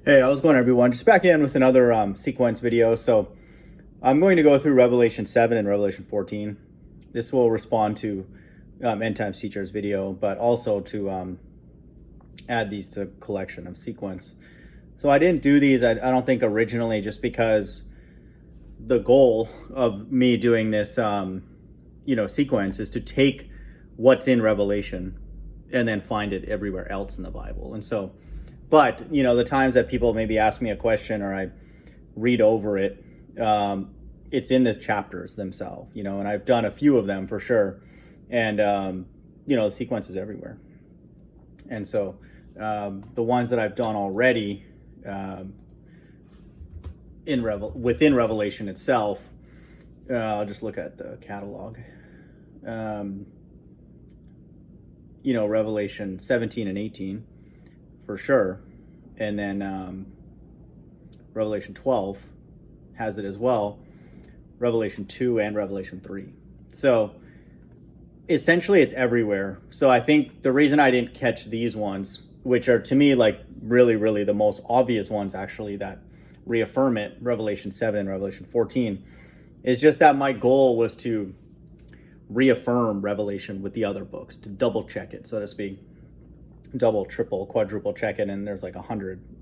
Hey, how's it going, everyone? Just back in with another sequence video. So I'm going to go through Revelation 7 and Revelation 14. This will respond to End Times Teacher's video, but also to add these to collection of sequence. So I didn't do these, I don't think, originally, just because the goal of me doing this sequence is to take what's in Revelation and then find it everywhere else in the Bible. And so, but the times that people maybe ask me a question or I read over it, it's in the chapters themselves, and I've done a few of them for sure. And the sequence is everywhere. And so the ones that I've done already within Revelation itself, I'll just look at the catalog. Revelation 17 and 18 for sure. And then Revelation 12 has it as well. Revelation 2 and Revelation 3. So essentially it's everywhere. So I think the reason I didn't catch these ones, which are to me like really, really the most obvious ones actually that reaffirm it, Revelation 7 and Revelation 14, is just that my goal was to reaffirm Revelation with the other books, to double check it, so to speak, double, triple, quadruple check it, and there's like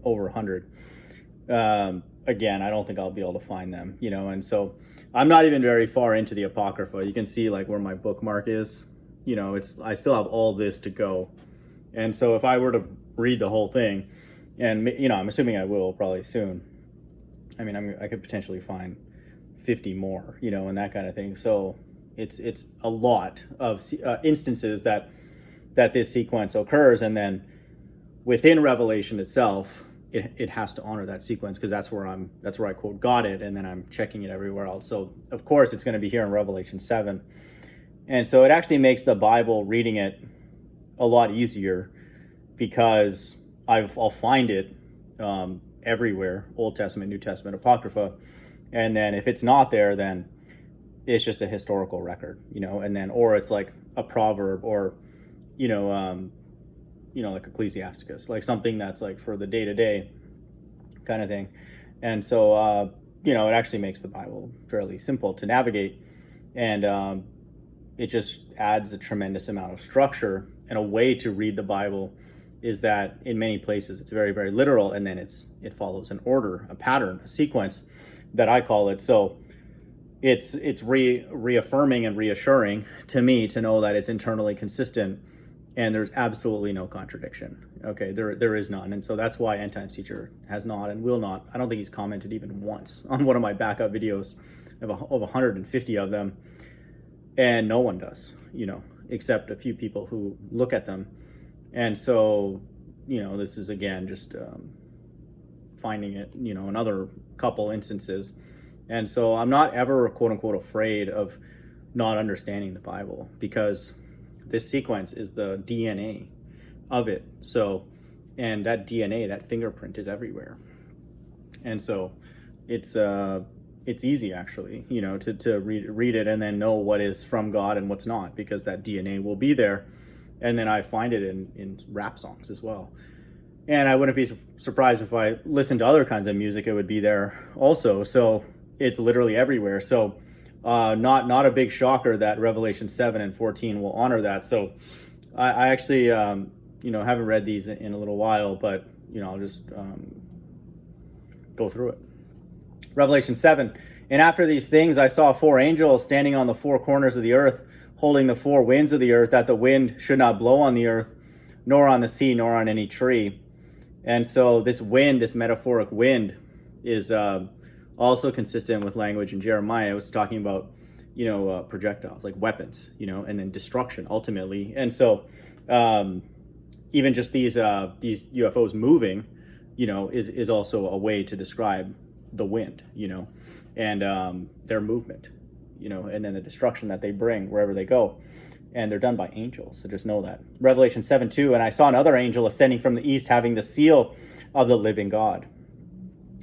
over 100. Again, I don't think I'll be able to find them, and so I'm not even very far into the Apocrypha. You can see like where my bookmark is, I still have all this to go. And so if I were to read the whole thing, and I'm assuming I will probably soon, I could potentially find 50 more, and that kind of thing. So it's a lot of instances that this sequence occurs, and then within Revelation itself, it has to honor that sequence, because that's where I quote got it, and then I'm checking it everywhere else. So of course it's going to be here in Revelation 7, and so it actually makes the Bible reading it a lot easier, because I'll find it everywhere, Old Testament, New Testament, Apocrypha, and then if it's not there, then it's just a historical record, and then, or it's like a proverb, or like Ecclesiasticus, like something that's like for the day-to-day kind of thing. And so it actually makes the Bible fairly simple to navigate, and it just adds a tremendous amount of structure. And a way to read the Bible is that in many places it's very, very literal, and then it follows an order, a pattern, a sequence that I call it. So it's reaffirming and reassuring to me to know that it's internally consistent and there's absolutely no contradiction. Okay, there is none. And so that's why End Times Teacher has not and will not, I don't think he's commented even once on one of my backup videos. I have over 150 of them, and no one does, except a few people who look at them. And so, this is again just finding it, another couple instances. And so I'm not ever, quote unquote, afraid of not understanding the Bible, because this sequence is the DNA of it. So, and that DNA, that fingerprint, is everywhere. And so it's easy actually, to read it and then know what is from God and what's not, because that DNA will be there. And then I find it in rap songs as well. And I wouldn't be surprised if I listened to other kinds of music, it would be there also. So it's literally everywhere. So not a big shocker that Revelation 7 and 14 will honor that. So I actually, haven't read these in a little while, but, I'll just go through it. Revelation 7, and after these things I saw 4 angels standing on the 4 corners of the earth, holding the 4 winds of the earth, that the wind should not blow on the earth, nor on the sea, nor on any tree. And so this wind, this metaphoric wind, is also consistent with language in Jeremiah. It was talking about, projectiles, like weapons, and then destruction ultimately. And so even just these UFOs moving, is also a way to describe the wind, and their movement, and then the destruction that they bring wherever they go. And they're done by angels, so just know that. Revelation 7:2, and I saw another angel ascending from the east, having the seal of the living God.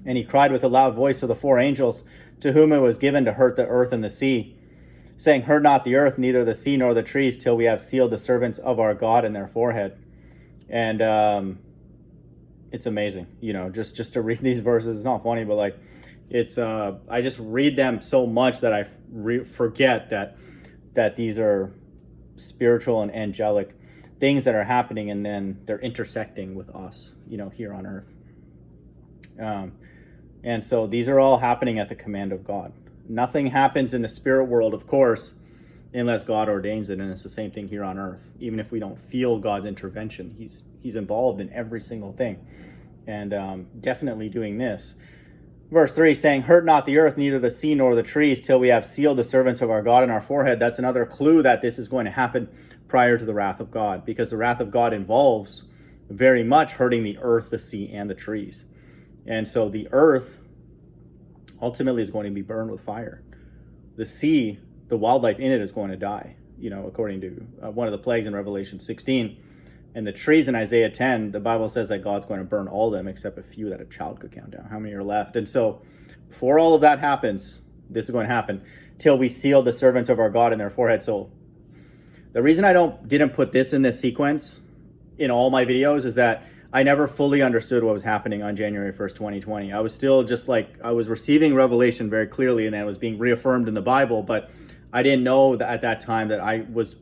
And he cried with a loud voice to the 4 angels, to whom it was given to hurt the earth and the sea, saying, hurt not the earth, neither the sea nor the trees, till we have sealed the servants of our God in their forehead. And it's amazing, just to read these verses. It's not funny, but like, it's I just read them so much that I forget that these are spiritual and angelic things that are happening, and then they're intersecting with us, here on earth. And so these are all happening at the command of God. Nothing happens in the spirit world, of course, unless God ordains it, and it's the same thing here on earth. Even if we don't feel God's intervention, he's involved in every single thing, and definitely doing this. Verse 3 saying, hurt not the earth, neither the sea nor the trees, till we have sealed the servants of our God in our forehead. That's another clue that this is going to happen prior to the wrath of God, because the wrath of God involves very much hurting the earth, the sea, and the trees. And so the earth ultimately is going to be burned with fire. The sea, the wildlife in it, is going to die, according to one of the plagues in Revelation 16. And the trees in Isaiah 10, the Bible says that God's going to burn all of them except a few that a child could count down. How many are left? And so before all of that happens, this is going to happen, till we seal the servants of our God in their forehead. So the reason I didn't put this in this sequence in all my videos is that I never fully understood what was happening on January 1st, 2020. I was still just like, I was receiving revelation very clearly, and then it was being reaffirmed in the Bible, but I didn't know that at that time that I was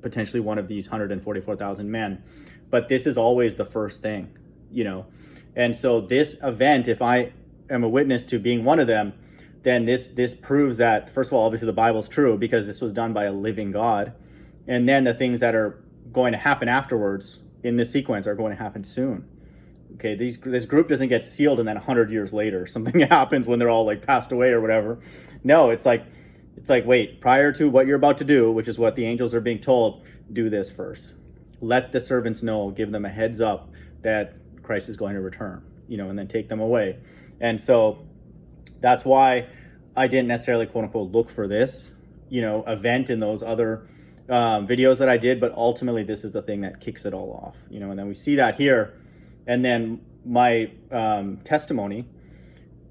potentially one of these 144,000 men. But this is always the first thing, And so this event, if I am a witness to being one of them, then this proves that, first of all, obviously the Bible's true, because this was done by a living God. And then the things that are going to happen afterwards in this sequence are going to happen soon. Okay, this group doesn't get sealed and then 100 years later something happens when they're all like passed away or whatever. No, it's like, wait, prior to what you're about to do, which is what the angels are being told, do this first. Let the servants know, give them a heads up that Christ is going to return, and then take them away. And so that's why I didn't necessarily, quote unquote, look for this, event in those other videos that I did, but ultimately this is the thing that kicks it all off, and then we see that here. And then my testimony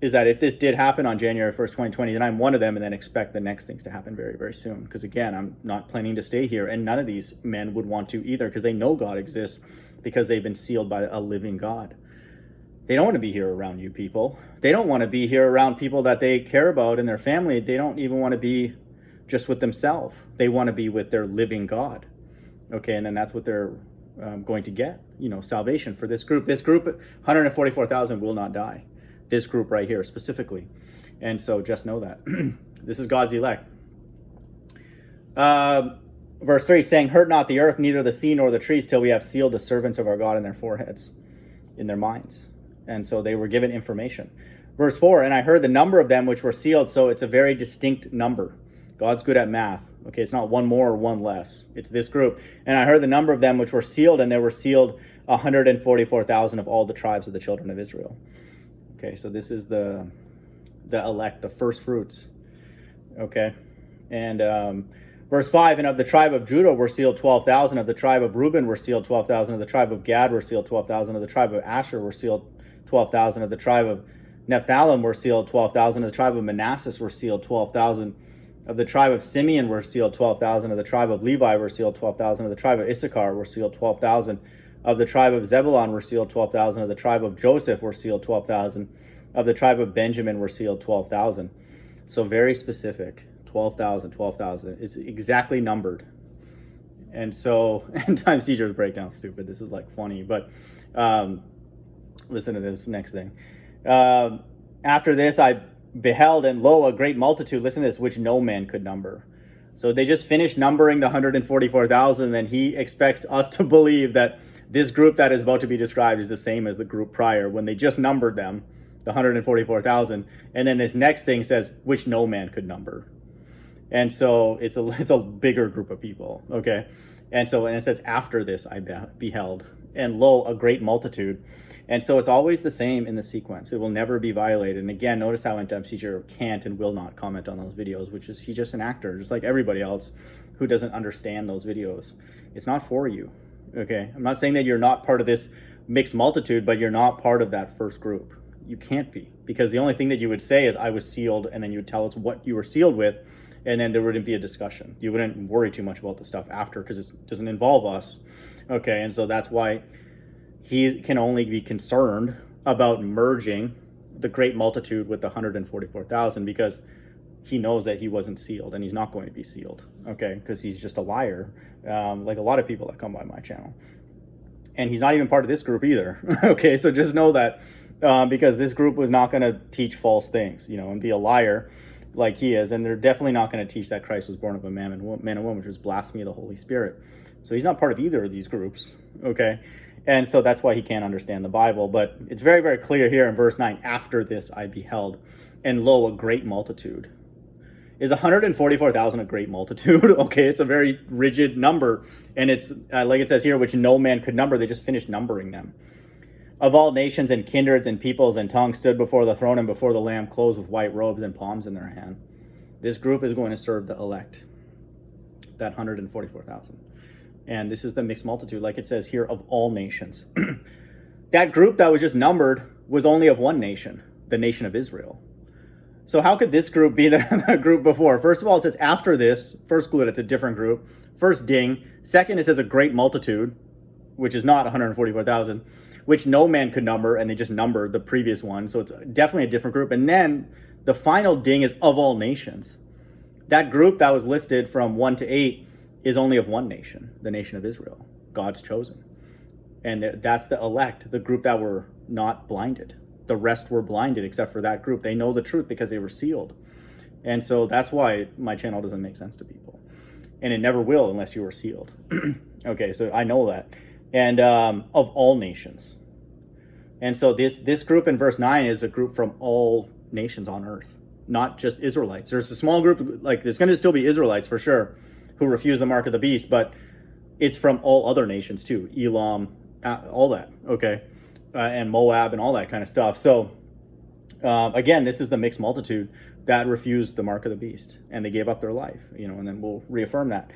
is that if this did happen on January 1st, 2020, then I'm one of them, and then expect the next things to happen very, very soon. Because again, I'm not planning to stay here, and none of these men would want to either, because they know God exists, because they've been sealed by a living God. They don't want to be here around you people. They don't want to be here around people that they care about in their family. They don't even want to be just with themselves. They want to be with their living God. Okay, and then that's what they're going to get, salvation for this group. This group, 144,000, will not die. This group right here specifically. And so just know that. This is God's elect. Verse 3 saying, hurt not the earth, neither the sea nor the trees, till we have sealed the servants of our God in their foreheads, in their minds. And so they were given information. Verse 4, and I heard the number of them which were sealed. So it's a very distinct number. God's good at math. Okay, it's not one more or one less. It's this group. And I heard the number of them which were sealed, and there were sealed 144,000 of all the tribes of the children of Israel. Okay, so this is the elect, the first fruits. Okay, and verse 5, and of the tribe of Judah were sealed 12,000, of the tribe of Reuben were sealed 12,000, of the tribe of Gad were sealed 12,000, of the tribe of Asher were sealed 12,000, of the tribe of Nephthalim were sealed 12,000, of the tribe of Manasseh were sealed 12,000, of the tribe of Simeon were sealed 12,000, of the tribe of Levi were sealed 12,000, of the tribe of Issachar were sealed 12,000, of the tribe of Zebulun were sealed 12,000, of the tribe of Joseph were sealed 12,000, of the tribe of Benjamin were sealed 12,000. So very specific, 12,000, 12,000. It's exactly numbered. And so, end time seizures breakdown, stupid. This is like funny, but listen to this next thing. After this, I beheld, and lo, a great multitude, listen to this, which no man could number. So they just finished numbering the 144,000, and then he expects us to believe that this group that is about to be described is the same as the group prior, when they just numbered them, the 144,000. And then this next thing says, which no man could number. And so it's a bigger group of people, okay? And it says, after this I beheld, and lo, a great multitude. And so it's always the same in the sequence. It will never be violated. And again, notice how end time seizure can't and will not comment on those videos, which is, he's just an actor, just like everybody else who doesn't understand those videos. It's not for you, okay? I'm not saying that you're not part of this mixed multitude, but you're not part of that first group. You can't be, because the only thing that you would say is, I was sealed, and then you would tell us what you were sealed with, and then there wouldn't be a discussion. You wouldn't worry too much about the stuff after, because it doesn't involve us, okay? And so that's why he can only be concerned about merging the great multitude with the 144,000 because he knows that he wasn't sealed, and he's not going to be sealed, okay, because he's just a liar, like a lot of people that come by my channel. And he's not even part of this group either, okay, so just know that, because this group was not going to teach false things, and be a liar like he is, and they're definitely not going to teach that Christ was born of a man and woman, which is blasphemy of the Holy Spirit. So he's not part of either of these groups, okay, and so that's why he can't understand the Bible. But it's very, very clear here in verse 9, after this I beheld, and lo, a great multitude. Is 144,000 a great multitude? Okay, it's a very rigid number, and it's like it says here, which no man could number. They just finished numbering them. Of all nations and kindreds and peoples and tongues stood before the throne and before the Lamb, clothed with white robes and palms in their hand. This group is going to serve the elect, that 144,000. And this is the mixed multitude, like it says here, of all nations. That group that was just numbered was only of one nation, the nation of Israel. So how could this group be the group before? First of all, it says after this. First clue, it's a different group. First ding. Second, it says a great multitude, which is not 144,000, which no man could number, and they just numbered the previous one. So it's definitely a different group. And then the final ding is of all nations. That group that was listed from 1 to 8 is only of one nation, the nation of Israel, God's chosen. And that's the elect, the group that were not blinded. The rest were blinded except for that group. They know the truth because they were sealed. And so that's why my channel doesn't make sense to people. And it never will unless you are sealed. Okay, so I know that. And of all nations. And so this group in verse 9 is a group from all nations on earth, not just Israelites. There's a small group, like there's going to still be Israelites for sure, who refuse the mark of the beast, but it's from all other nations too. Elam, all that, okay? And Moab and all that kind of stuff. So again, this is the mixed multitude that refused the mark of the beast, and they gave up their life, and then we'll reaffirm that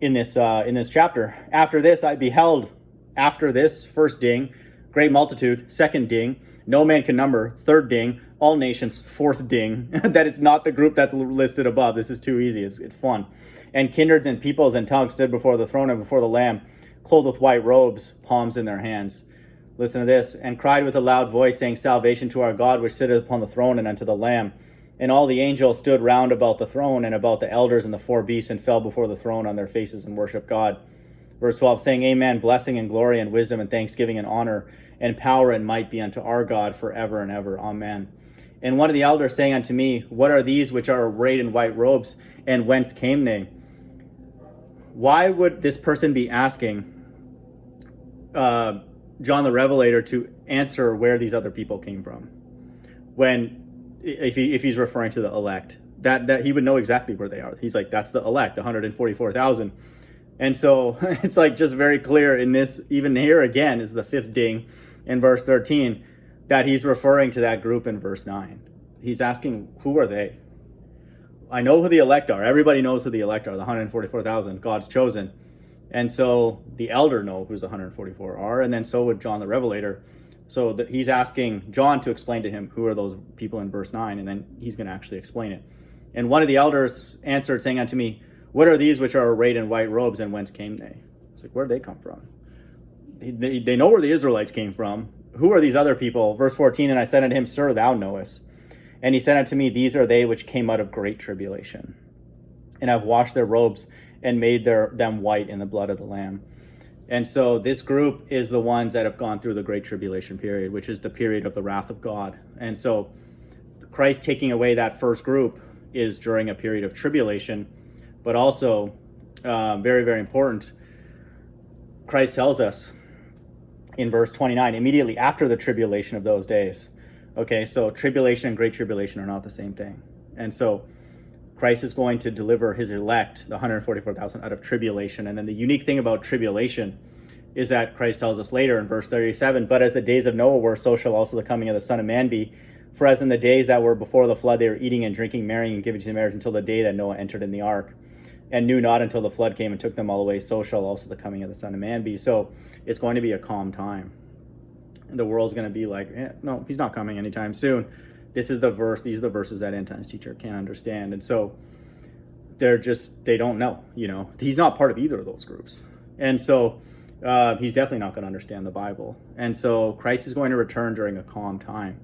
in this chapter. After this I beheld, after this, first ding, great multitude, second ding, no man can number, third ding, all nations, fourth ding, that it's not the group that's listed above. This is too easy. It's fun. And kindreds and peoples and tongues stood before the throne and before the Lamb, clothed with white robes, palms in their hands. Listen to this. And cried with a loud voice, saying, Salvation to our God, which sitteth upon the throne, and unto the Lamb. And all the angels stood round about the throne, and about the elders and the four beasts, and fell before the throne on their faces, and worshiped God. Verse 12, saying, Amen, blessing and glory and wisdom and thanksgiving and honor and power and might be unto our God forever and ever. Amen. And one of the elders saying unto me, What are these which are arrayed in white robes, and whence came they? Why would this person be asking John the Revelator to answer where these other people came from, when if he's referring to the elect, that he would know exactly where they are? He's like, that's the elect, 144,000. And so it's like just very clear in this, even here again is the fifth ding in verse 13, that he's referring to that group in verse 9. He's asking, who are they? I know who the elect are. Everybody knows who the elect are, the 144,000, God's chosen. And so the elder know who's the 144 are, and then so would John the Revelator. So that he's asking John to explain to him who are those people in verse 9, and then he's going to actually explain it. And one of the elders answered, saying unto me, What are these which are arrayed in white robes, and whence came they? It's like, where did they come from? They know where the Israelites came from. Who are these other people? Verse 14, and I said unto him, Sir, thou knowest. And he said unto me, These are they which came out of great tribulation, and have washed their robes, and made them white in the blood of the Lamb. And so this group is the ones that have gone through the Great Tribulation period, which is the period of the wrath of God. And so Christ taking away that first group is during a period of tribulation, but also very, very important. Christ tells us in verse 29, immediately after the tribulation of those days. Okay, so tribulation and great tribulation are not the same thing. And so Christ is going to deliver his elect, the 144,000, out of tribulation. And then the unique thing about tribulation is that Christ tells us later in verse 37, But as the days of Noah were, so shall also the coming of the Son of Man be. For as in the days that were before the flood, they were eating and drinking, marrying and giving to marriage until the day that Noah entered in the ark, and knew not until the flood came and took them all away, so shall also the coming of the Son of Man be. So it's going to be a calm time. And the world's going to be like, no, he's not coming anytime soon. This is the verse. These are the verses that end times teacher can't understand. And so they don't know, he's not part of either of those groups. And so he's definitely not going to understand the Bible. And so Christ is going to return during a calm time,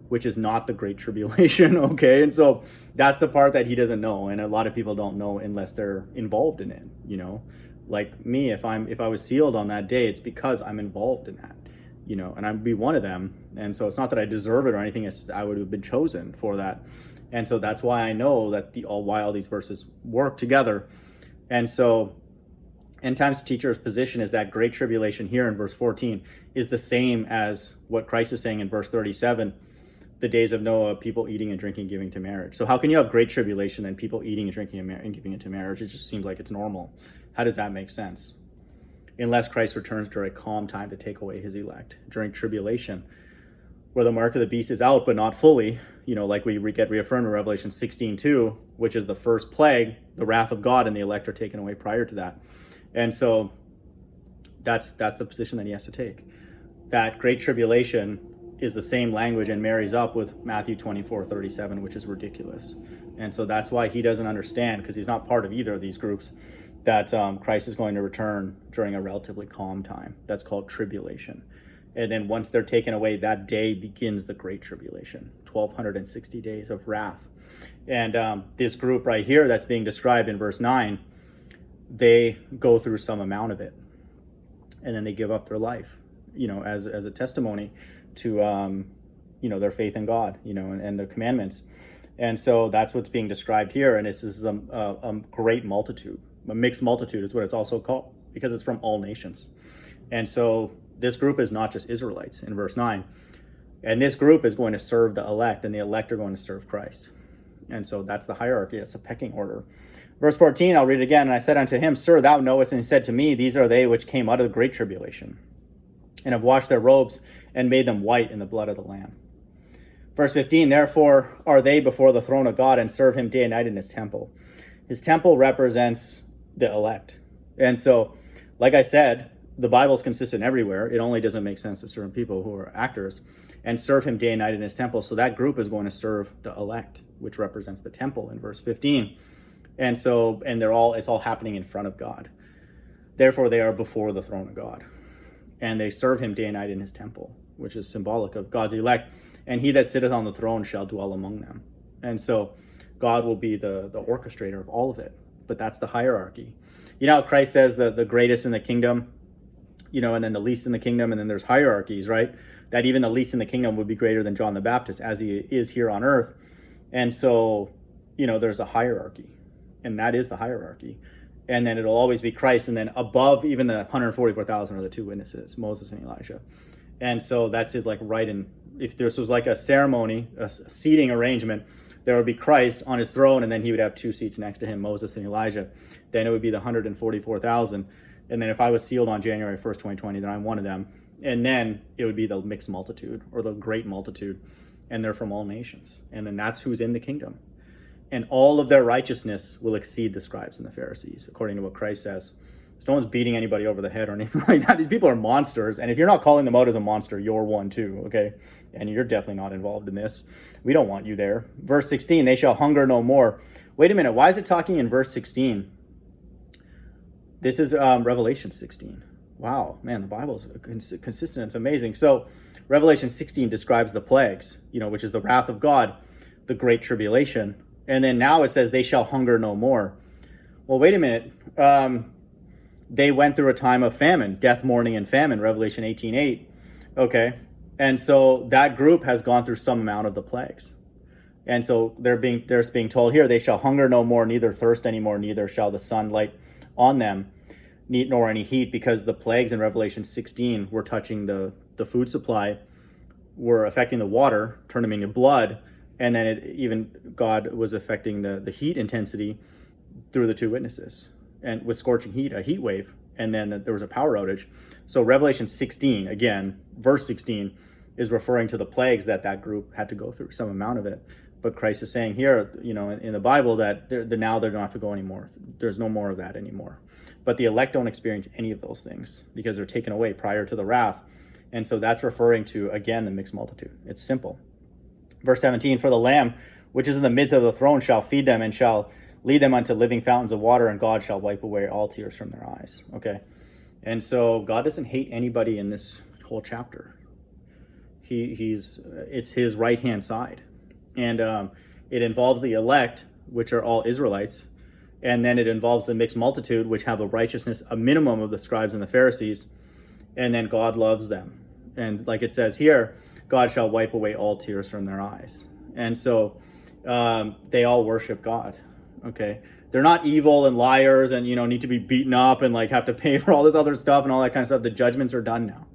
which is not the Great Tribulation, okay? And so that's the part that he doesn't know, and a lot of people don't know unless they're involved in it, you know? Like me, if I was sealed on that day, it's because I'm involved in that, you know, and I'd be one of them. And so it's not that I deserve it or anything, it's just I would have been chosen for that. And so that's why I know that why all these verses work together. And so End Times Teacher's position is that Great Tribulation here in verse 14 is the same as what Christ is saying in verse 37, the days of Noah, people eating and drinking, giving to marriage. So how can you have Great Tribulation and people eating and drinking and giving it to marriage? It just seems like it's normal. How does that make sense? Unless Christ returns during a calm time to take away his elect. During tribulation, where the mark of the beast is out, but not fully, you know, like we get reaffirmed in Revelation 16:2, which is the first plague, the wrath of God, and the elect are taken away prior to that. And so that's the position that he has to take. That Great Tribulation is the same language and marries up with Matthew 24:37, which is ridiculous. And so that's why he doesn't understand, because he's not part of either of these groups, that Christ is going to return during a relatively calm time. That's called tribulation. And then once they're taken away, that day begins the Great Tribulation, 1,260 days of wrath. And this group right here that's being described in verse 9, they go through some amount of it, and then they give up their life, you know, as a testimony to, you know, their faith in God, you know, and the commandments. And so that's what's being described here. And this is a great multitude, a mixed multitude is what it's also called, because it's from all nations. And so this group is not just Israelites in verse 9. And this group is going to serve the elect, and the elect are going to serve Christ. And so that's the hierarchy. That's the pecking order. Verse 14, I'll read it again. And I said unto him, Sir, thou knowest. And he said to me, These are they which came out of the Great Tribulation, and have washed their robes, and made them white in the blood of the Lamb. Verse 15, Therefore are they before the throne of God, and serve him day and night in his temple. His temple represents the elect. And so, like I said, the Bible's consistent everywhere. It only doesn't make sense to certain people who are actors, and serve him day and night in his temple. So that group is going to serve the elect, which represents the temple in verse 15. And so, and it's all happening in front of God. Therefore, they are before the throne of God, and they serve him day and night in his temple, which is symbolic of God's elect. And he that sitteth on the throne shall dwell among them. And so God will be the orchestrator of all of it. But that's the hierarchy. You know, Christ says the greatest in the kingdom, you know, and then the least in the kingdom, and then there's hierarchies, right? That even the least in the kingdom would be greater than John the Baptist, as he is here on earth. And so, you know, there's a hierarchy, and that is the hierarchy. And then it'll always be Christ, and then above even the 144,000 are the two witnesses, Moses and Elijah. And so that's his, like, right in, if this was like a ceremony, a seating arrangement, there would be Christ on his throne, and then he would have two seats next to him, Moses and Elijah. Then it would be the 144,000. And then if I was sealed on January 1st, 2020, then I'm one of them. And then it would be the mixed multitude, or the great multitude, and they're from all nations. And then that's who's in the kingdom. And all of their righteousness will exceed the scribes and the Pharisees, according to what Christ says. So no one's beating anybody over the head or anything like that. These people are monsters. And if you're not calling them out as a monster, you're one too, okay? And you're definitely not involved in this. We don't want you there. Verse 16, they shall hunger no more. Wait a minute, why is it talking in verse 16? This is Revelation 16. Wow, man, the Bible's consistent. It's amazing. So Revelation 16 describes the plagues, you know, which is the wrath of God, the great tribulation. And then now it says they shall hunger no more. Well, wait a minute. They went through a time of famine, death, mourning, and famine, Revelation 18:8. Okay. And so that group has gone through some amount of the plagues. And so they're being told here, they shall hunger no more, neither thirst anymore, neither shall the sun light on them, nor any heat, because the plagues in Revelation 16 were touching the food supply, were affecting the water, turned them into blood, and then even God was affecting the heat intensity through the two witnesses, and with scorching heat, a heat wave, and then there was a power outage. So Revelation 16, again, verse 16, is referring to the plagues that group had to go through, some amount of it. But Christ is saying here, you know, in the Bible, that now they don't have to go anymore. There's no more of that anymore. But the elect don't experience any of those things because they're taken away prior to the wrath. And so that's referring to, again, the mixed multitude. It's simple. Verse 17, for the Lamb, which is in the midst of the throne, shall feed them and shall lead them unto living fountains of water, and God shall wipe away all tears from their eyes. Okay. And so God doesn't hate anybody in this whole chapter. It's his right hand side, and it involves the elect, which are all Israelites, and then it involves the mixed multitude, which have a righteousness, a minimum of the scribes and the Pharisees, and then God loves them, and like it says here, God shall wipe away all tears from their eyes, and so they all worship God. Okay, they're not evil and liars, and need to be beaten up and like have to pay for all this other stuff and all that kind of stuff. The judgments are done now.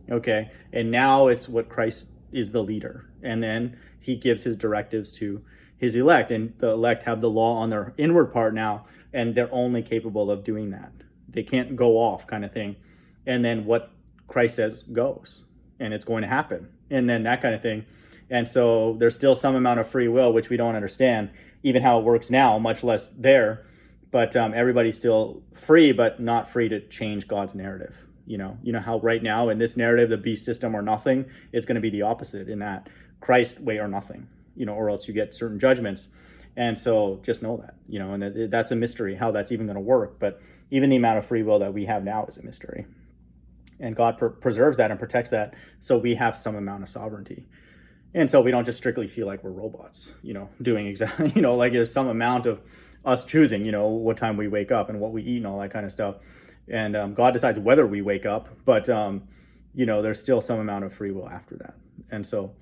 Okay, and now it's what Christ is the leader, and then he gives his directives to his elect, and the elect have the law on their inward part now, and they're only capable of doing that. They can't go off, kind of thing. And then what Christ says goes, and it's going to happen, and then that kind of thing. And so there's still some amount of free will, which we don't understand even how it works now, much less there. But everybody's still free, but not free to change God's narrative. You know how right now in this narrative, the beast system or nothing, it's going to be the opposite in that Christ way or nothing, or else you get certain judgments. And so just know that, and that's a mystery how that's even going to work. But even the amount of free will that we have now is a mystery. And God preserves that and protects that, so we have some amount of sovereignty. And so we don't just strictly feel like we're robots, doing exactly, like there's some amount of us choosing, what time we wake up and what we eat and all that kind of stuff. And God decides whether we wake up, but there's still some amount of free will after that. And so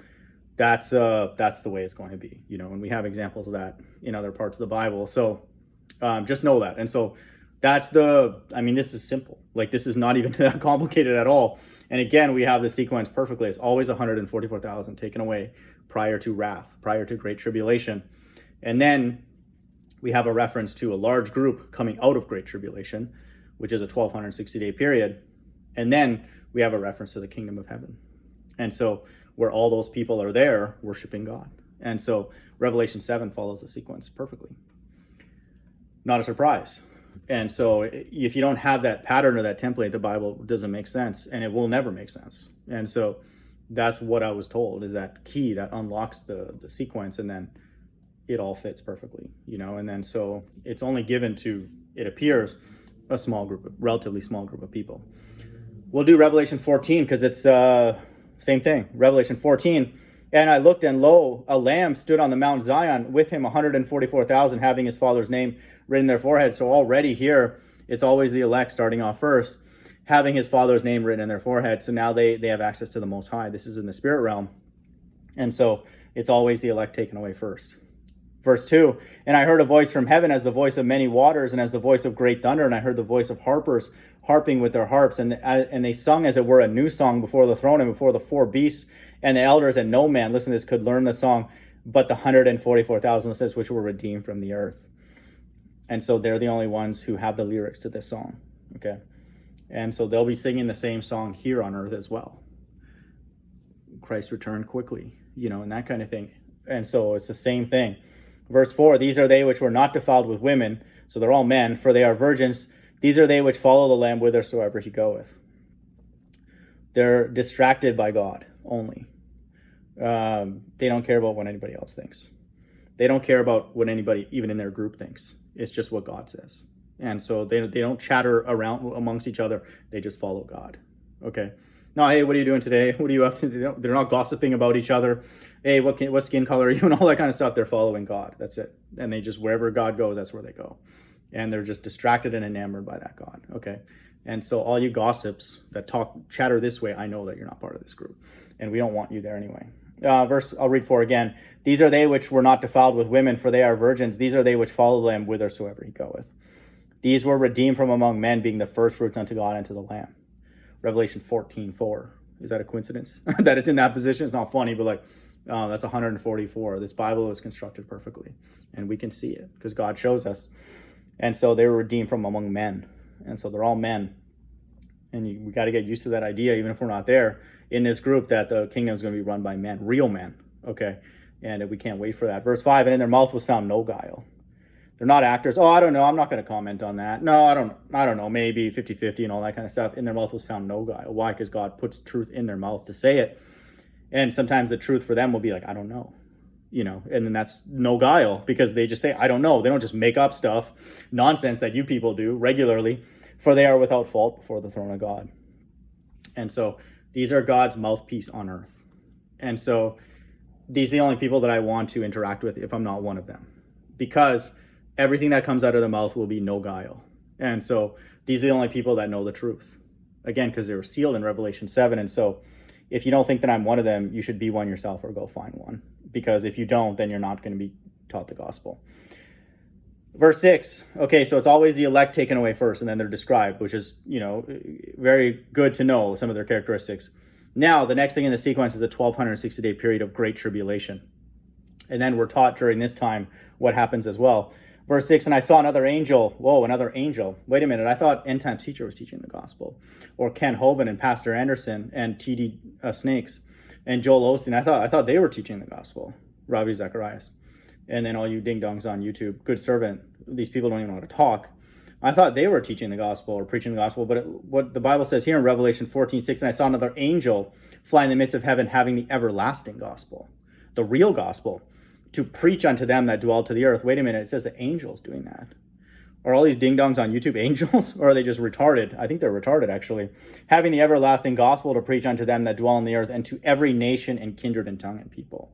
that's the way it's going to be, and we have examples of that in other parts of the Bible. So just know that. And so this is simple. Like, this is not even that complicated at all. And again, we have the sequence perfectly. It's always 144,000 taken away prior to wrath, prior to Great Tribulation. And then we have a reference to a large group coming out of Great Tribulation, which is a 1260-day period. And then we have a reference to the kingdom of heaven. And so where all those people are there worshiping God. And so Revelation 7 follows the sequence perfectly. Not a surprise. And so if you don't have that pattern or that template, the Bible doesn't make sense, and it will never make sense. And so that's what I was told, is that key that unlocks the sequence, and then it all fits perfectly, and then so it's only given to, it appears, a relatively small group of people. We'll do Revelation 14 because it's same thing. Revelation 14, and I looked, and lo, a lamb stood on the Mount Zion, with him 144,000, having his father's name written in their forehead. So already here, it's always the elect starting off first, having his father's name written in their forehead. So now they have access to the Most High. This is in the spirit realm. And so it's always the elect taken away first. Verse 2, and I heard a voice from heaven as the voice of many waters, and as the voice of great thunder, and I heard the voice of harpers harping with their harps, and they sung as it were a new song before the throne and before the four beasts and the elders, and no man, listen to this, could learn the song but the 144,000, says, which were redeemed from the earth. And so they're the only ones who have the lyrics to this song, okay? And so they'll be singing the same song here on earth as well. Christ returned quickly, and that kind of thing. And so it's the same thing. Verse 4, these are they which were not defiled with women, so they're all men, for they are virgins. These are they which follow the Lamb whithersoever he goeth. They're distracted by God only. They don't care about what anybody else thinks. They don't care about what anybody, even in their group, thinks. It's just what God says. And so they don't chatter around amongst each other. They just follow God. Okay. No, hey, what are you doing today? What are you up to? They're not gossiping about each other. Hey, what skin color are you? And all that kind of stuff. They're following God. That's it. And they just, wherever God goes, that's where they go. And they're just distracted and enamored by that God. Okay. And so all you gossips that chatter this way, I know that you're not part of this group. And we don't want you there anyway. I'll read 4 again. These are they which were not defiled with women, for they are virgins. These are they which follow the Lamb whithersoever he goeth. These were redeemed from among men, being the first fruits unto God and to the Lamb. Revelation 14:4. Is that a coincidence that it's in that position? It's not funny, but that's 144. This Bible is constructed perfectly, and we can see it because God shows us. And so they were redeemed from among men, and so they're all men. And we got to get used to that idea, even if we're not there in this group, that the kingdom is going to be run by men, real men. Okay, and we can't wait for that. Verse 5, and in their mouth was found no guile. They're not actors. Oh, I don't know. I'm not going to comment on that. No, I don't know. Maybe 50-50 and all that kind of stuff. In their mouth was found no guile. Why? Because God puts truth in their mouth to say it. And sometimes the truth for them will be like, I don't know. And then that's no guile because they just say, I don't know. They don't just make up stuff, nonsense that you people do regularly. for they are without fault before the throne of God. And so these are God's mouthpiece on earth. And so these are the only people that I want to interact with if I'm not one of them, because everything that comes out of the mouth will be no guile. And so these are the only people that know the truth, again, because they were sealed in Revelation 7. And so if you don't think that I'm one of them, you should be one yourself or go find one, because if you don't, then you're not going to be taught the gospel. Verse 6, okay, so it's always the elect taken away first, and then they're described, which is, very good to know some of their characteristics. Now, the next thing in the sequence is a 1260-day period of great tribulation. And then we're taught during this time what happens as well. Verse 6, and I saw another angel. Whoa, another angel. Wait a minute, I thought End Time Teacher was teaching the gospel. Or Ken Hovind and Pastor Anderson and T.D. Snakes and Joel Osteen. I thought they were teaching the gospel. Ravi Zacharias. And then all you ding-dongs on YouTube, good servant, these people don't even know how to talk. I thought they were teaching the gospel or preaching the gospel, but what the Bible says here in Revelation 14:6, and I saw another angel fly in the midst of heaven, having the everlasting gospel, the real gospel, to preach unto them that dwell to the earth. Wait a minute, it says the angels doing that. Are all these ding-dongs on YouTube angels, or are they just retarded? I think they're retarded, actually. Having the everlasting gospel to preach unto them that dwell on the earth, and to every nation and kindred and tongue and people.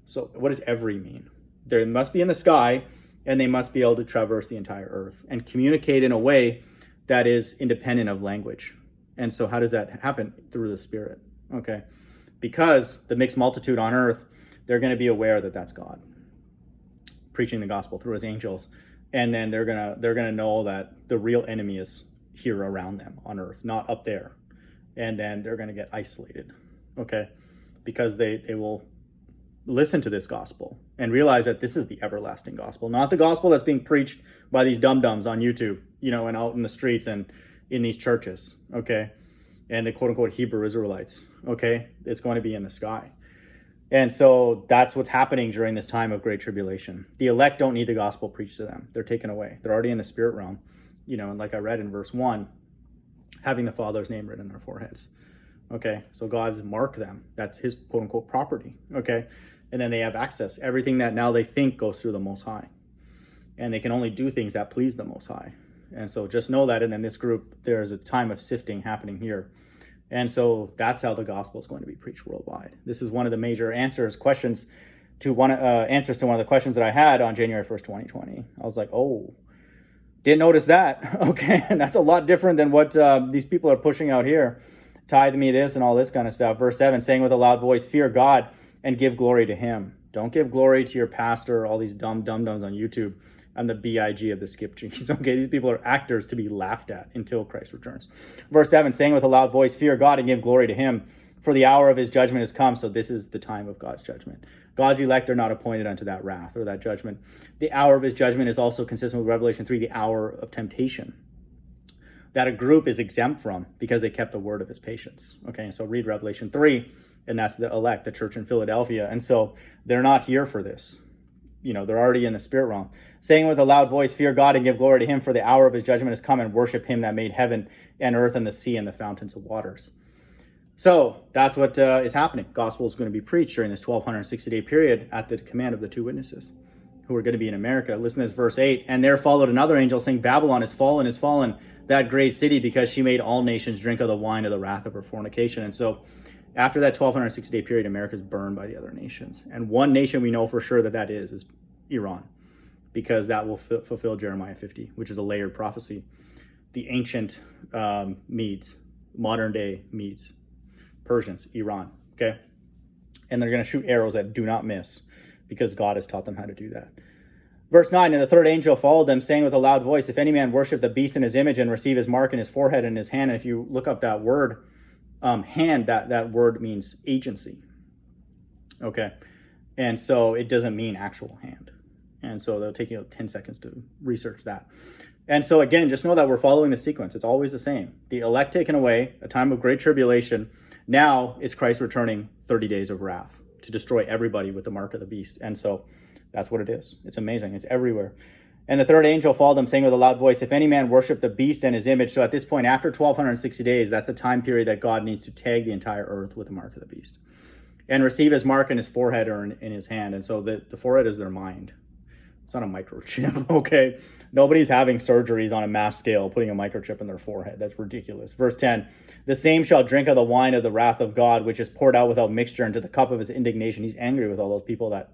So what does every mean? They must be in the sky, and they must be able to traverse the entire earth and communicate in a way that is independent of language. And so how does that happen? Through the Spirit, okay? Because the mixed multitude on earth, they're going to be aware that that's God preaching the gospel through his angels. And then they're gonna know that the real enemy is here around them on earth, not up there. And then they're going to get isolated, okay? Because they will listen to this gospel and realize that this is the everlasting gospel, not the gospel that's being preached by these dum-dums on YouTube, and out in the streets and in these churches, okay? And the quote-unquote Hebrew Israelites, okay? It's going to be in the sky. And so that's what's happening during this time of great tribulation. The elect don't need the gospel preached to them. They're taken away. They're already in the spirit realm, and like I read in verse 1, having the Father's name written on their foreheads, okay? So God's marked them. That's his quote-unquote property, okay? And then they have access. Everything that now they think goes through the Most High. And they can only do things that please the Most High. And so just know that. And then this group, there's a time of sifting happening here. And so that's how the gospel is going to be preached worldwide. This is one of the major answers to one of the questions that I had on January 1st, 2020. I was like, oh, didn't notice that. Okay, and that's a lot different than what these people are pushing out here. Tithe me this and all this kind of stuff. Verse 7, saying with a loud voice, fear God and give glory to him. Don't give glory to your pastor or all these dum-dums on YouTube. I'm the B.I.G. of the skip cheese. Okay, these people are actors to be laughed at until Christ returns. Verse 7, saying with a loud voice, fear God and give glory to him, for the hour of his judgment has come. So this is the time of God's judgment. God's elect are not appointed unto that wrath or that judgment. The hour of his judgment is also consistent with Revelation 3, the hour of temptation, that a group is exempt from because they kept the word of his patience. Okay, and so read Revelation 3, and that's the elect, the church in Philadelphia. And so they're not here for this. They're already in the spirit realm. Saying with a loud voice, fear God and give glory to him, for the hour of his judgment has come, and worship him that made heaven and earth and the sea and the fountains of waters. So that's what is happening. Gospel is going to be preached during this 1260-day period at the command of the two witnesses who are going to be in America. Listen to this, verse 8. And there followed another angel saying, Babylon is fallen, that great city, because she made all nations drink of the wine of the wrath of her fornication. And so after that 1260-day period, America is burned by the other nations. And one nation we know for sure that is Iran, because that will fulfill Jeremiah 50, which is a layered prophecy. The ancient Medes, modern-day Medes, Persians, Iran, okay? And they're going to shoot arrows that do not miss because God has taught them how to do that. Verse 9, and the third angel followed them, saying with a loud voice, if any man worship the beast in his image and receive his mark in his forehead and his hand, and if you look up that word, hand, that word means agency, okay? And so it doesn't mean actual hand. And so they'll take you 10 seconds to research that. And so again, just know that we're following the sequence. It's always the same. The elect taken away, a time of great tribulation. Now it's Christ returning, 30 days of wrath to destroy everybody with the mark of the beast. And so that's what it is. It's amazing. It's everywhere. And the third angel followed them, saying with a loud voice, if any man worship the beast and his image. So at this point, after 1260 days, that's the time period that God needs to tag the entire earth with the mark of the beast and receive his mark in his forehead or in his hand. And so the forehead is their mind. It's not a microchip, okay? Nobody's having surgeries on a mass scale, putting a microchip in their forehead. That's ridiculous. Verse 10, the same shall drink of the wine of the wrath of God, which is poured out without mixture into the cup of his indignation. He's angry with all those people that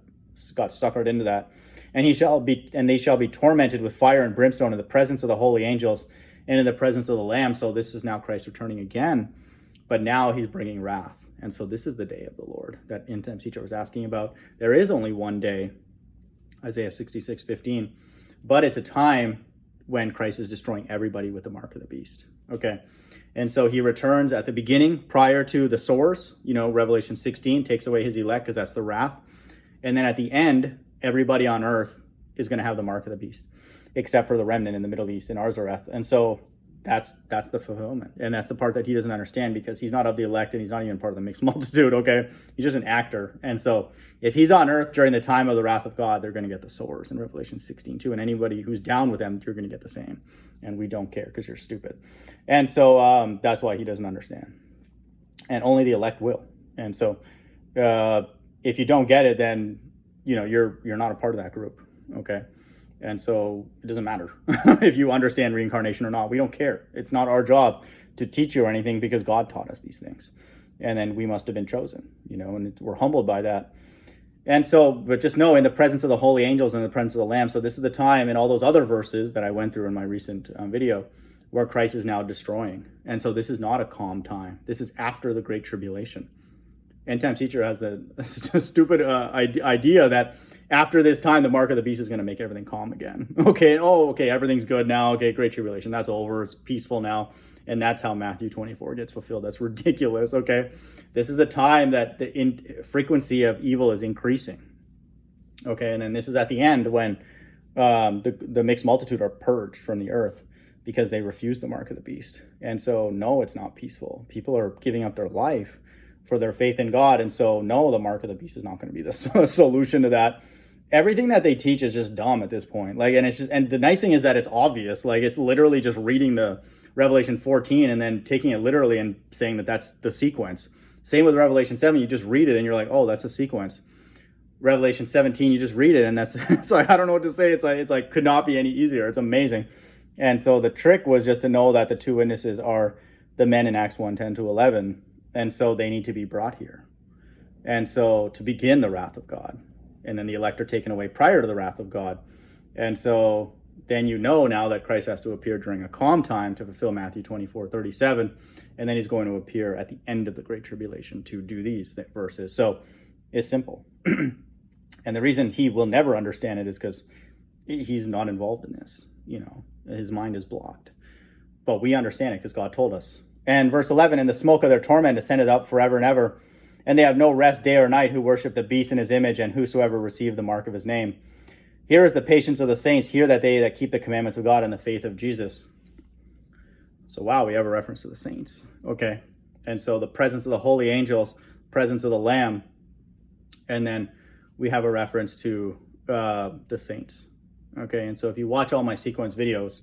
got suckered into that. And they shall be tormented with fire and brimstone in the presence of the holy angels and in the presence of the Lamb. So this is now Christ returning again, but now he's bringing wrath. And so this is the day of the Lord that Intense Teacher was asking about. There is only one day, Isaiah 66:15, but it's a time when Christ is destroying everybody with the mark of the beast. Okay. And so he returns at the beginning prior to the sores, Revelation 16 takes away his elect because that's the wrath. And then at the end, everybody on earth is going to have the mark of the beast, except for the remnant in the Middle East in Arzareth. And so that's the fulfillment. And that's the part that he doesn't understand, because he's not of the elect and he's not even part of the mixed multitude, okay? He's just an actor. And so if he's on earth during the time of the wrath of God, they're going to get the sores in Revelation 16 too. And anybody who's down with them, you're going to get the same. And we don't care because you're stupid. And so that's why he doesn't understand. And only the elect will. And so if you don't get it, then you're not a part of that group, okay? And so it doesn't matter if you understand reincarnation or not. We don't care. It's not our job to teach you or anything, because God taught us these things. And then we must have been chosen, and we're humbled by that. And so, but just know, in the presence of the holy angels and the presence of the Lamb. So this is the time, and all those other verses that I went through in my recent video, where Christ is now destroying. And so this is not a calm time. This is after the Great Tribulation. End Time Teacher has a stupid idea that after this time, the mark of the beast is going to make everything calm again. Okay, everything's good now. Okay, Great Tribulation, that's over. It's peaceful now. And that's how Matthew 24 gets fulfilled. That's ridiculous, okay? This is a time that the frequency of evil is increasing. Okay, and then this is at the end when the mixed multitude are purged from the earth because they refuse the mark of the beast. And so, no, it's not peaceful. People are giving up their life for their faith in God. And so, no, the mark of the beast is not going to be the solution to that. Everything that they teach is just dumb at this point. And the nice thing is that it's obvious. It's literally just reading the Revelation 14 and then taking it literally and saying that that's the sequence. Same with Revelation 7. You just read it and you're like, oh, that's a sequence. Revelation 17, you just read it and that's it's like, I don't know what to say. It's like could not be any easier. It's amazing. And so the trick was just to know that the two witnesses are the men in Acts 1:10-11. And so they need to be brought here. And so to begin the wrath of God. And then the elect are taken away prior to the wrath of God. And so then now that Christ has to appear during a calm time to fulfill Matthew 24:37. And then he's going to appear at the end of the Great Tribulation to do these verses. So it's simple. And the reason he will never understand it is because he's not involved in this. His mind is blocked. But we understand it because God told us. And verse 11, and the smoke of their torment ascended up forever and ever. And they have no rest day or night who worship the beast in his image, and whosoever receive the mark of his name. Here is the patience of the saints. Hear that they that keep the commandments of God and the faith of Jesus. So, wow, we have a reference to the saints. Okay. And so the presence of the holy angels, presence of the Lamb. And then we have a reference to the saints. Okay. And so if you watch all my sequence videos,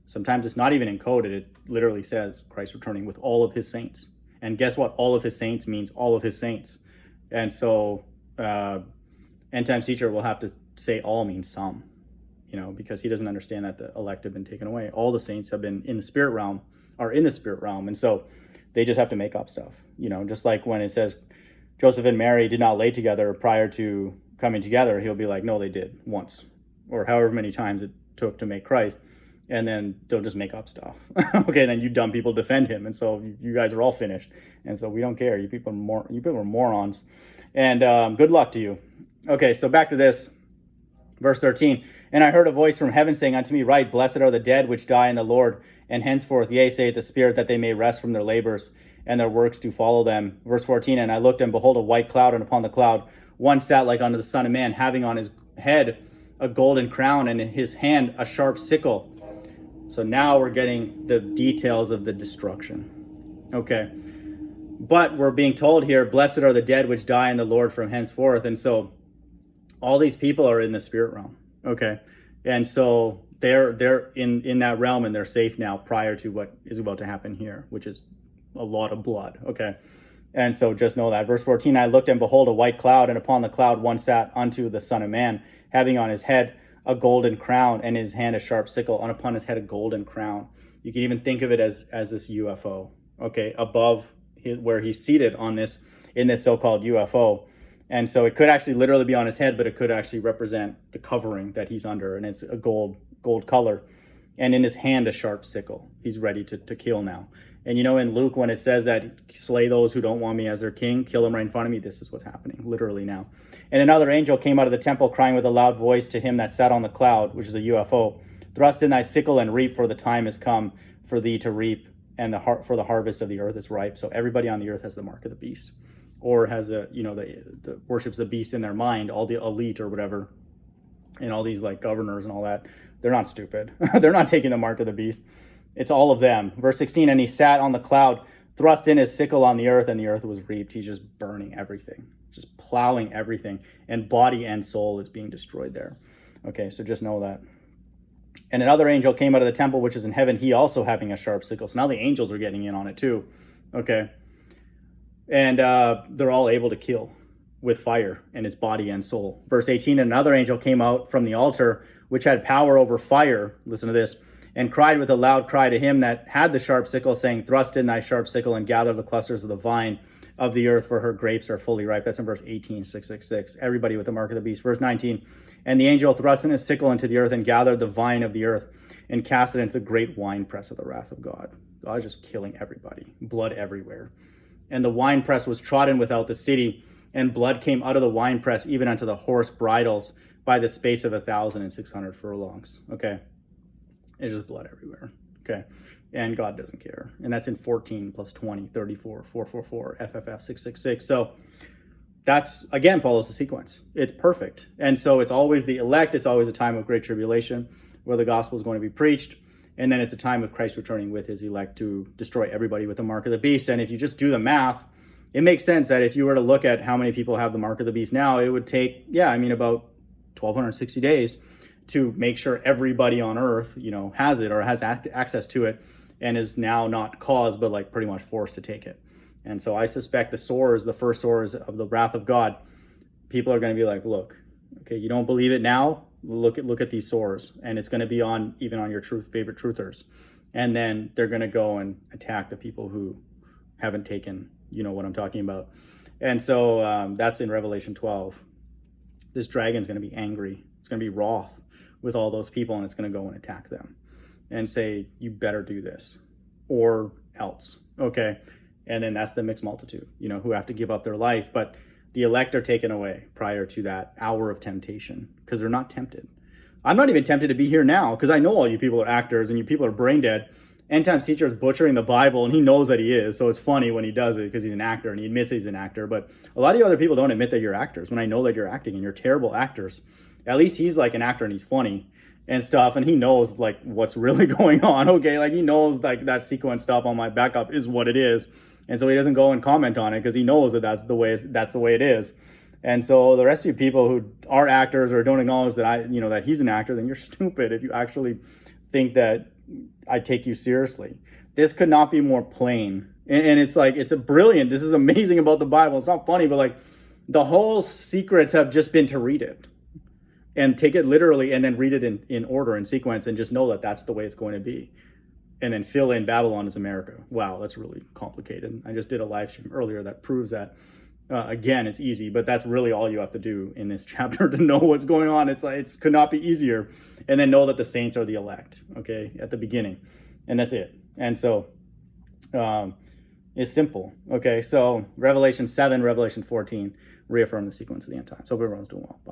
sometimes it's not even encoded. It literally says Christ returning with all of his saints. And guess what? All of his saints means all of his saints. And so End Time Teacher will have to say all means some, because he doesn't understand that the elect have been taken away. All the saints have been in the spirit realm, And so they just have to make up stuff, just like when it says Joseph and Mary did not lay together prior to coming together. He'll be like, no, they did once, or however many times it took to make Christ. And then they'll just make up stuff. Okay, then you dumb people defend him, and so you guys are all finished. And so we don't care. You people are morons. And good luck to you. Okay, so back to this, verse 13. And I heard a voice from heaven saying unto me, Write, blessed are the dead which die in the Lord, and henceforth, yea, saith the Spirit, that they may rest from their labors, and their works do follow them. Verse 14. And I looked, and behold, a white cloud, and upon the cloud one sat like unto the Son of Man, having on his head a golden crown, and in his hand a sharp sickle. So now we're getting the details of the destruction. Okay. But we're being told here, blessed are the dead which die in the Lord from henceforth. And so all these people are in the spirit realm. Okay. And so they're in that realm, and they're safe now prior to what is about to happen here, which is a lot of blood. Okay. And so just know that. Verse 14, I looked, and behold, a white cloud, and upon the cloud one sat unto the Son of Man, having on his head a golden crown, and in his hand a sharp sickle, and upon his head a golden crown. You can even think of it as this UFO, okay, above where he's seated on this, in this so-called UFO. And so it could actually literally be on his head, but it could actually represent the covering that he's under, and it's a gold color. And in his hand a sharp sickle. He's ready to kill now. And you know, in Luke, when it says that slay those who don't want me as their king, kill them right in front of me, this is what's happening literally now. And another angel came out of the temple, crying with a loud voice to him that sat on the cloud, which is a UFO, thrust in thy sickle and reap, for the time is come for thee to reap, and for the harvest of the earth is ripe. So everybody on the earth has the mark of the beast, or has a, you know, the worships the beast in their mind. All the elite or whatever, and all these like governors and all that, they're not stupid. They're not taking the mark of the beast. It's all of them. Verse 16, and he sat on the cloud, thrust in his sickle on the earth, and the earth was reaped. He's just burning everything, just plowing everything, and body and soul is being destroyed there. Okay, so just know that. And another angel came out of the temple, which is in heaven, he also having a sharp sickle. So now the angels are getting in on it too. Okay. And they're all able to kill with fire in his body and soul. Verse 18, and another angel came out from the altar, which had power over fire. Listen to this. And cried with a loud cry to him that had the sharp sickle, saying, thrust in thy sharp sickle and gather the clusters of the vine of the earth, for her grapes are fully ripe. That's in verse 18, 666. Everybody with the mark of the beast. Verse 19, and the angel thrust in his sickle into the earth and gathered the vine of the earth and cast it into the great winepress of the wrath of God. God is just killing everybody. Blood everywhere. And the winepress was trodden without the city, and blood came out of the winepress even unto the horse bridles by the space of 1,600 furlongs. Okay. It's just blood everywhere. Okay. And God doesn't care. And that's in 14 plus 20, 34, 444, FFF 666. So that's, again, follows the sequence. It's perfect. And so it's always the elect. It's always a time of great tribulation where the gospel is going to be preached. And then it's a time of Christ returning with his elect to destroy everybody with the mark of the beast. And if you just do the math, it makes sense that if you were to look at how many people have the mark of the beast now, it would take, about 1,260 days to make sure everybody on earth, has it or has access to it, and is now not caused, but like pretty much forced to take it. And so I suspect the first sores of the wrath of God, people are going to be like, look, okay, you don't believe it now? Look at these sores, and it's going to be even on your favorite truthers. And then they're going to go and attack the people who haven't taken, what I'm talking about. And so that's in Revelation 12. This dragon's going to be angry. It's going to be wroth with all those people, and it's going to go and attack them and say, you better do this or else. Okay. And then that's the mixed multitude, who have to give up their life. But the elect are taken away prior to that hour of temptation because they're not tempted. I'm not even tempted to be here now because I know all you people are actors and you people are brain dead. End Times teacher is butchering the Bible, and he knows that he is. So it's funny when he does it because he's an actor and he admits he's an actor. But a lot of you other people don't admit that you're actors when I know that you're acting and you're terrible actors. At least he's like an actor and he's funny and stuff. And he knows like what's really going on. Okay. Like he knows like that sequence stuff on my backup is what it is. And so he doesn't go and comment on it because he knows that that's the way it is. And so the rest of you people who are actors or don't acknowledge that that he's an actor, then you're stupid if you actually think that I take you seriously. This could not be more plain. And it's like, it's brilliant. This is amazing about the Bible. It's not funny, but like the whole secrets have just been to read it and take it literally and then read it in order and sequence and just know that that's the way it's going to be. And then fill in Babylon is America. Wow, that's really complicated. I just did a live stream earlier that proves that. Again, it's easy, but that's really all you have to do in this chapter to know what's going on. It's like, it could not be easier. And then know that the saints are the elect, okay, at the beginning. And that's it. And so it's simple. Okay, so Revelation 7, Revelation 14, reaffirm the sequence of the end times. Hope everyone's doing well. Bye.